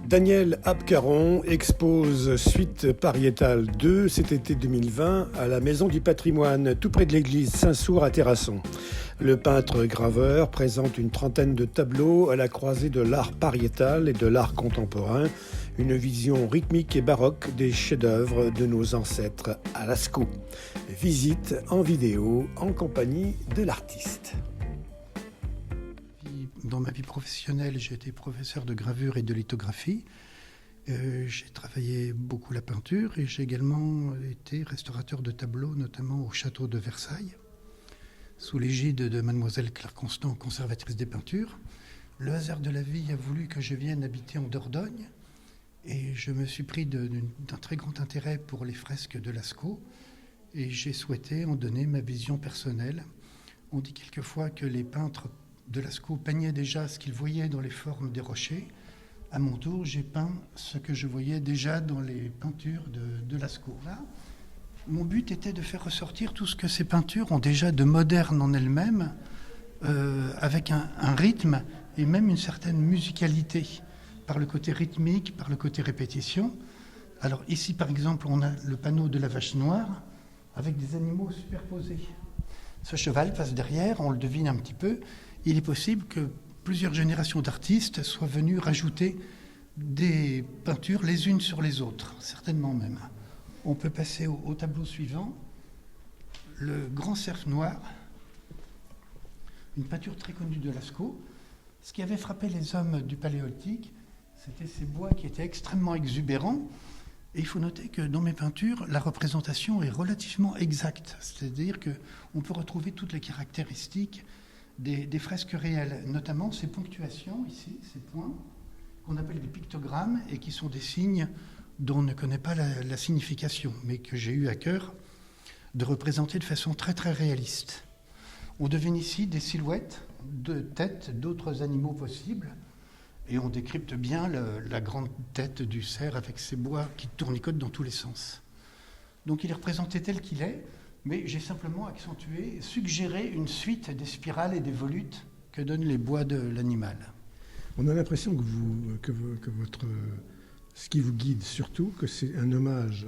Daniel Abcaron expose Suite pariétale 2 cet été 2020 à la Maison du Patrimoine, tout près de l'église Saint-Sour à Terrasson. Le peintre graveur présente une trentaine de tableaux à la croisée de l'art pariétal et de l'art contemporain, une vision rythmique et baroque des chefs-d'œuvre de nos ancêtres à Lascaux. Visite en vidéo en compagnie de l'artiste. Dans ma vie professionnelle, j'ai été professeur de gravure et de lithographie. J'ai travaillé beaucoup la peinture et j'ai également été restaurateur de tableaux, notamment au château de Versailles, sous l'égide de mademoiselle Claire Constant, conservatrice des peintures. Le hasard de la vie a voulu que je vienne habiter en Dordogne et je me suis pris d'un très grand intérêt pour les fresques de Lascaux et j'ai souhaité en donner ma vision personnelle. On dit quelquefois que les peintres de Lascaux peignaient déjà ce qu'ils voyaient dans les formes des rochers. À mon tour, j'ai peint ce que je voyais déjà dans les peintures de Lascaux. Là, mon but était de faire ressortir tout ce que ces peintures ont déjà de moderne en elles-mêmes, avec un rythme et même une certaine musicalité, par le côté rythmique, par le côté répétition. Alors ici, par exemple, on a le panneau de la vache noire, avec des animaux superposés. Ce cheval passe derrière, on le devine un petit peu. Il est possible que plusieurs générations d'artistes soient venus rajouter des peintures les unes sur les autres, certainement même. On peut passer au tableau suivant, le grand cerf noir, une peinture très connue de Lascaux. Ce qui avait frappé les hommes du Paléolithique, c'était ces bois qui étaient extrêmement exubérants. Et il faut noter que dans mes peintures, la représentation est relativement exacte, c'est-à-dire qu'on peut retrouver toutes les caractéristiques des fresques réelles, notamment ces ponctuations ici, ces points, qu'on appelle des pictogrammes et qui sont des signes dont on ne connaît pas la signification, mais que j'ai eu à cœur de représenter de façon très très réaliste. On devine ici des silhouettes de têtes d'autres animaux possibles, et on décrypte bien la grande tête du cerf avec ses bois qui tournicotent dans tous les sens. Donc il est représenté tel qu'il est, mais j'ai simplement accentué, suggéré une suite des spirales et des volutes que donnent les bois de l'animal. On a l'impression que ce qui vous guide surtout, que c'est un hommage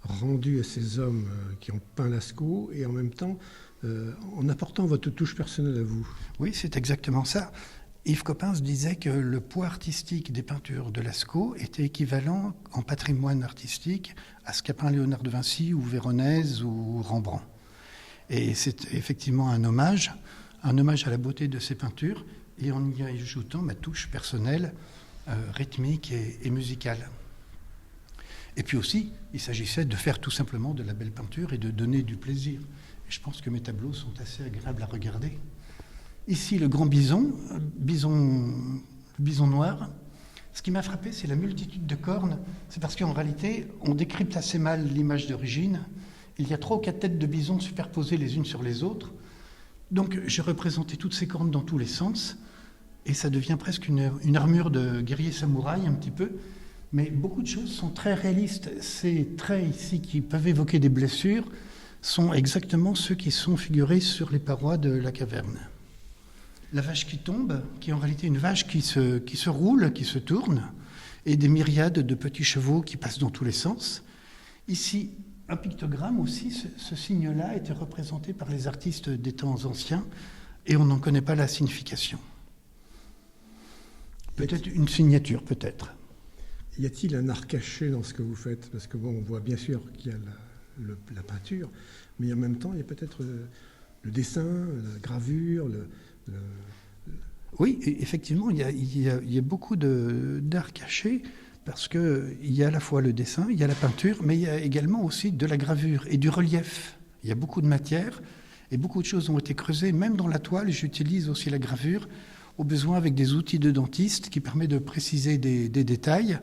rendu à ces hommes qui ont peint Lascaux et en même temps en apportant votre touche personnelle à vous. Oui, c'est exactement ça. Yves Coppens disait que le poids artistique des peintures de Lascaux était équivalent en patrimoine artistique à ce qu'a peint Léonard de Vinci ou Véronèse ou Rembrandt. Et c'est effectivement un hommage à la beauté de ces peintures et en y ajoutant ma touche personnelle, rythmique et musicale. Et puis aussi, il s'agissait de faire tout simplement de la belle peinture et de donner du plaisir. Et je pense que mes tableaux sont assez agréables à regarder. Ici, le grand bison noir. Ce qui m'a frappé, c'est la multitude de cornes. C'est parce qu'en réalité, on décrypte assez mal l'image d'origine. Il y a 3 ou 4 têtes de bison superposées les unes sur les autres. Donc, j'ai représenté toutes ces cornes dans tous les sens. Et ça devient presque une armure de guerrier samouraï, un petit peu. Mais beaucoup de choses sont très réalistes. Ces traits ici qui peuvent évoquer des blessures sont exactement ceux qui sont figurés sur les parois de la caverne. La vache qui tombe, qui est en réalité une vache qui se roule, qui se tourne, et des myriades de petits chevaux qui passent dans tous les sens. Ici, un pictogramme aussi, ce signe-là était représenté par les artistes des temps anciens, et on n'en connaît pas la signification. Peut-être une signature, peut-être. Y a-t-il un art caché dans ce que vous faites ? Parce que on voit bien sûr qu'il y a la peinture, mais en même temps, il y a peut-être le dessin, la gravure, Oui, effectivement, il y a beaucoup d'art caché parce qu'il y a à la fois le dessin, il y a la peinture, mais il y a également aussi de la gravure et du relief. Il y a beaucoup de matière et beaucoup de choses ont été creusées. Même dans la toile, j'utilise aussi la gravure, au besoin avec des outils de dentiste qui permettent de préciser des détails.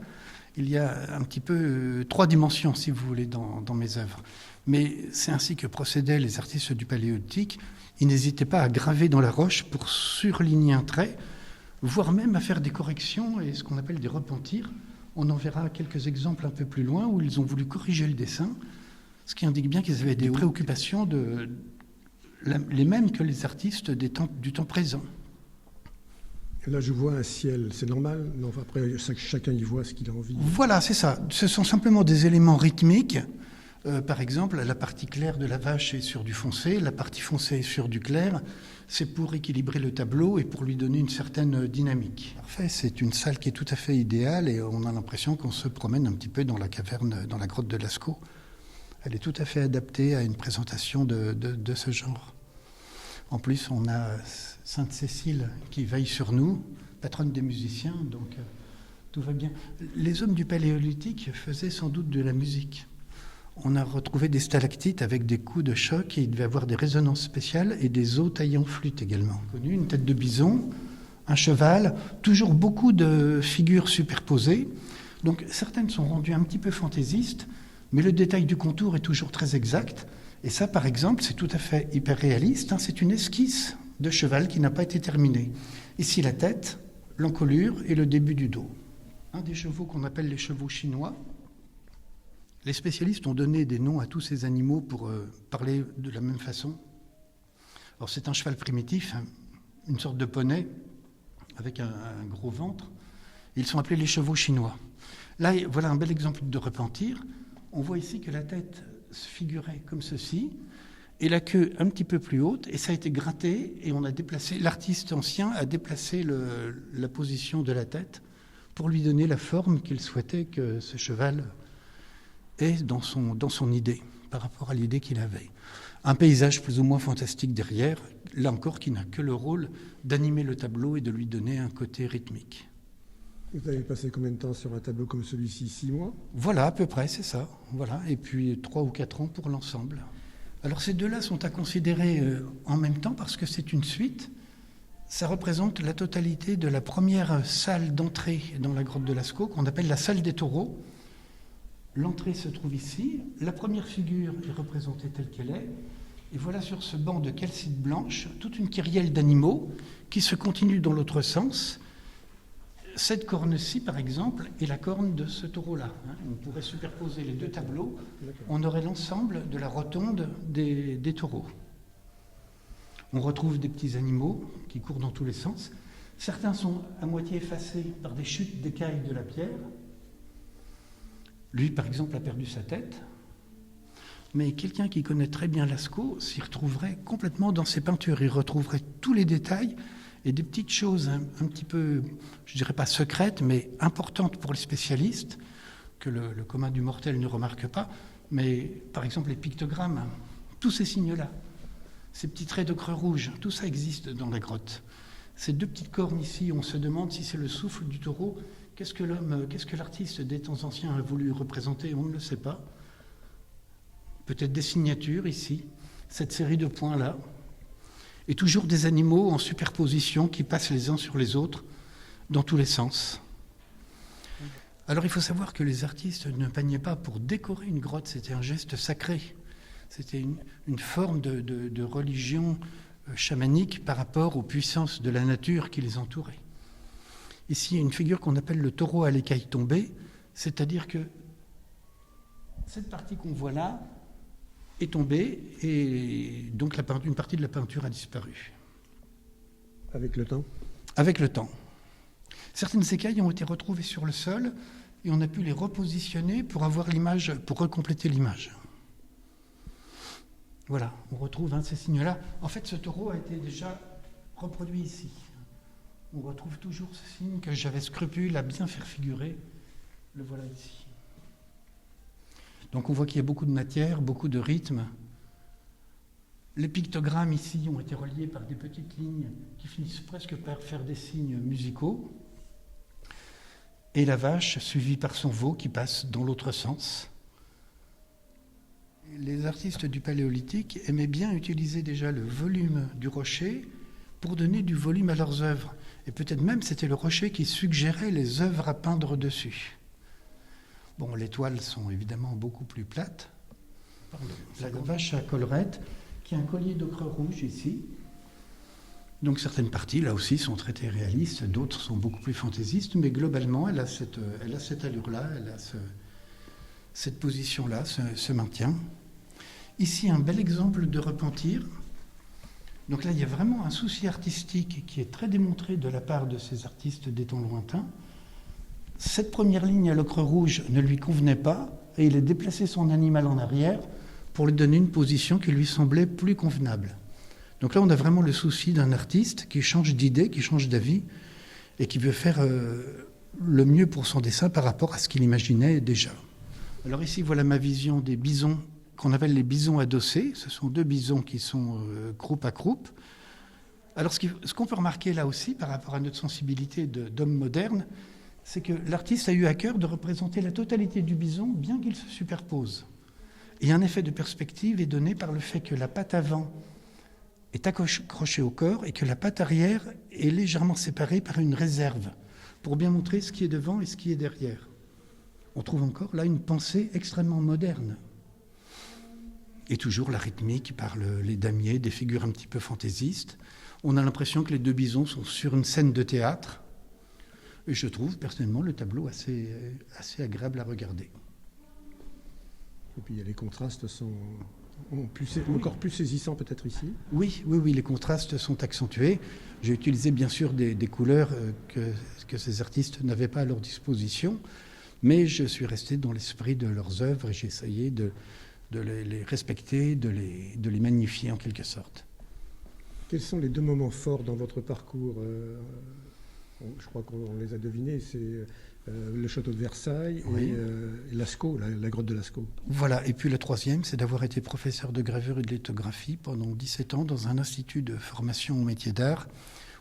Il y a un petit peu 3 dimensions, si vous voulez, dans mes œuvres. Mais c'est ainsi que procédaient les artistes du Paléolithique. Ils n'hésitaient pas à graver dans la roche pour surligner un trait, voire même à faire des corrections et ce qu'on appelle des repentirs. On en verra quelques exemples un peu plus loin où ils ont voulu corriger le dessin, ce qui indique bien qu'ils avaient des préoccupations les mêmes que les artistes du temps présent. Là, je vois un ciel, c'est normal? Non, enfin, après, chacun y voit ce qu'il a envie. Voilà, c'est ça. Ce sont simplement des éléments rythmiques. Par exemple, la partie claire de la vache est sur du foncé, la partie foncée est sur du clair. C'est pour équilibrer le tableau et pour lui donner une certaine dynamique. Parfait, c'est une salle qui est tout à fait idéale et on a l'impression qu'on se promène un petit peu dans la caverne, dans la grotte de Lascaux. Elle est tout à fait adaptée à une présentation de ce genre. En plus, on a Sainte Cécile qui veille sur nous, patronne des musiciens, donc tout va bien. Les hommes du Paléolithique faisaient sans doute de la musique. On a retrouvé des stalactites avec des coups de choc et il devait avoir des résonances spéciales et des os taillés en flûte également. Une tête de bison, un cheval, toujours beaucoup de figures superposées. Donc certaines sont rendues un petit peu fantaisistes, mais le détail du contour est toujours très exact. Et ça, par exemple, c'est tout à fait hyper réaliste. C'est une esquisse de cheval qui n'a pas été terminée. Ici, la tête, l'encolure et le début du dos. Un des chevaux qu'on appelle les chevaux chinois. Les spécialistes ont donné des noms à tous ces animaux pour parler de la même façon. Alors, c'est un cheval primitif, une sorte de poney avec un gros ventre. Ils sont appelés les chevaux chinois. Là, voilà un bel exemple de repentir. On voit ici que la tête se figurait comme ceci, et la queue un petit peu plus haute, et ça a été gratté, et on a déplacé, l'artiste ancien a déplacé la position de la tête pour lui donner la forme qu'il souhaitait que ce cheval ait dans son idée, par rapport à l'idée qu'il avait. Un paysage plus ou moins fantastique derrière, là encore qui n'a que le rôle d'animer le tableau et de lui donner un côté rythmique. Vous avez passé combien de temps sur un tableau comme celui-ci? 6 mois? Voilà, à peu près, c'est ça. Voilà. Et puis 3 ou 4 ans pour l'ensemble. Alors ces deux-là sont à considérer en même temps parce que c'est une suite. Ça représente la totalité de la première salle d'entrée dans la grotte de Lascaux, qu'on appelle la salle des taureaux. L'entrée se trouve ici. La première figure est représentée telle qu'elle est. Et voilà sur ce banc de calcite blanche toute une kyrielle d'animaux qui se continue dans l'autre sens. Cette corne-ci, par exemple, est la corne de ce taureau-là. On pourrait superposer les deux tableaux. On aurait l'ensemble de la rotonde des taureaux. On retrouve des petits animaux qui courent dans tous les sens. Certains sont à moitié effacés par des chutes d'écailles de la pierre. Lui, par exemple, a perdu sa tête. Mais quelqu'un qui connaît très bien Lascaux s'y retrouverait complètement dans ses peintures. Il retrouverait tous les détails et des petites choses un petit peu, je dirais pas secrètes, mais importantes pour les spécialistes, que le commun du mortel ne remarque pas. Mais par exemple les pictogrammes, tous ces signes-là, ces petits traits de creux rouge, tout ça existe dans la grotte. Ces deux petites cornes ici, on se demande si c'est le souffle du taureau. Qu'est-ce que l'artiste des temps anciens a voulu représenter? On ne le sait pas. Peut-être des signatures ici, cette série de points-là. Et toujours des animaux en superposition qui passent les uns sur les autres dans tous les sens. Alors il faut savoir que les artistes ne peignaient pas pour décorer une grotte, c'était un geste sacré. C'était une forme de religion chamanique par rapport aux puissances de la nature qui les entourait. Ici, il y a une figure qu'on appelle le taureau à l'écaille tombée, c'est-à-dire que cette partie qu'on voit là est tombée et donc une partie de la peinture a disparu. Avec le temps? Avec le temps. Certaines écailles ont été retrouvées sur le sol et on a pu les repositionner pour avoir l'image, pour recompléter l'image. Voilà, on retrouve ces signes-là. En fait, ce taureau a été déjà reproduit ici. On retrouve toujours ce signe que j'avais scrupule à bien faire figurer. Le voilà ici. Donc on voit qu'il y a beaucoup de matière, beaucoup de rythme. Les pictogrammes ici ont été reliés par des petites lignes qui finissent presque par faire des signes musicaux. Et la vache suivie par son veau qui passe dans l'autre sens. Les artistes du Paléolithique aimaient bien utiliser déjà le volume du rocher pour donner du volume à leurs œuvres. Et peut-être même c'était le rocher qui suggérait les œuvres à peindre dessus. Bon, les toiles sont évidemment beaucoup plus plates. La vache à collerette, qui a un collier de creux rouge ici. Donc certaines parties, là aussi, sont traitées réalistes, d'autres sont beaucoup plus fantaisistes, mais globalement, elle a cette allure-là, elle a cette position-là, ce maintien. Ici, un bel exemple de repentir. Donc là, il y a vraiment un souci artistique qui est très démontré de la part de ces artistes des temps lointains. Cette première ligne à l'ocre rouge ne lui convenait pas et il a déplacé son animal en arrière pour lui donner une position qui lui semblait plus convenable. Donc là, on a vraiment le souci d'un artiste qui change d'idée, qui change d'avis et qui veut faire le mieux pour son dessin par rapport à ce qu'il imaginait déjà. Alors ici, voilà ma vision des bisons qu'on appelle les bisons adossés. Ce sont 2 bisons qui sont croupe à croupe. Alors ce qu'on peut remarquer là aussi par rapport à notre sensibilité d'homme moderne, c'est que l'artiste a eu à cœur de représenter la totalité du bison bien qu'il se superpose. Et un effet de perspective est donné par le fait que la patte avant est accrochée au corps et que la patte arrière est légèrement séparée par une réserve pour bien montrer ce qui est devant et ce qui est derrière. On trouve encore là une pensée extrêmement moderne. Et toujours la rythmique par les damiers, des figures un petit peu fantaisistes. On a l'impression que les 2 bisons sont sur une scène de théâtre. Et je trouve personnellement le tableau assez agréable à regarder. Et puis les contrastes sont encore plus saisissants peut-être ici. Oui, les contrastes sont accentués. J'ai utilisé bien sûr des couleurs que ces artistes n'avaient pas à leur disposition, mais je suis resté dans l'esprit de leurs œuvres et j'ai essayé de les respecter, de les magnifier en quelque sorte. Quels sont les 2 moments forts dans votre parcours ? Je crois qu'on les a devinés, c'est le château de Versailles et Lascaux, la grotte de Lascaux. Voilà, et puis le 3e, c'est d'avoir été professeur de gravure et de lithographie pendant 17 ans dans un institut de formation au métier d'art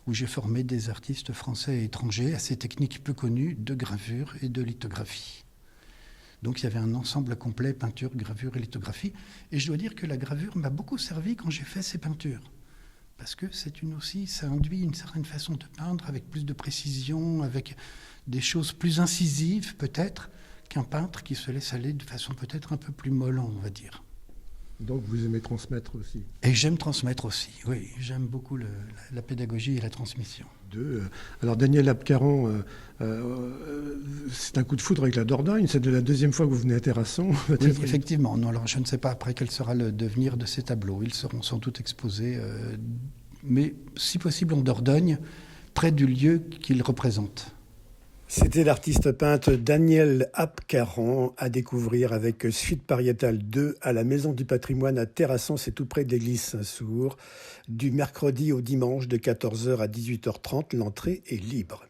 où j'ai formé des artistes français et étrangers à ces techniques peu connues de gravure et de lithographie. Donc il y avait un ensemble complet, peinture, gravure et lithographie. Et je dois dire que la gravure m'a beaucoup servi quand j'ai fait ces peintures. Parce que ça induit une certaine façon de peindre avec plus de précision, avec des choses plus incisives peut-être, qu'un peintre qui se laisse aller de façon peut-être un peu plus mollant, on va dire. Donc vous aimez transmettre aussi ? Et j'aime transmettre aussi, oui. J'aime beaucoup la pédagogie et la transmission. Alors Daniel Abkaran, c'est un coup de foudre avec la Dordogne. C'est la 2e fois que vous venez à Terrasson. Oui, effectivement. Non, alors je ne sais pas après quel sera le devenir de ces tableaux. Ils seront sans doute exposés, mais si possible en Dordogne, près du lieu qu'ils représentent. C'était l'artiste peintre Daniel Abkaran à découvrir avec Suite Pariétale 2 à la Maison du Patrimoine à Terrasson, c'est tout près de l'église Saint-Sour, du mercredi au dimanche de 14h à 18h30. L'entrée est libre.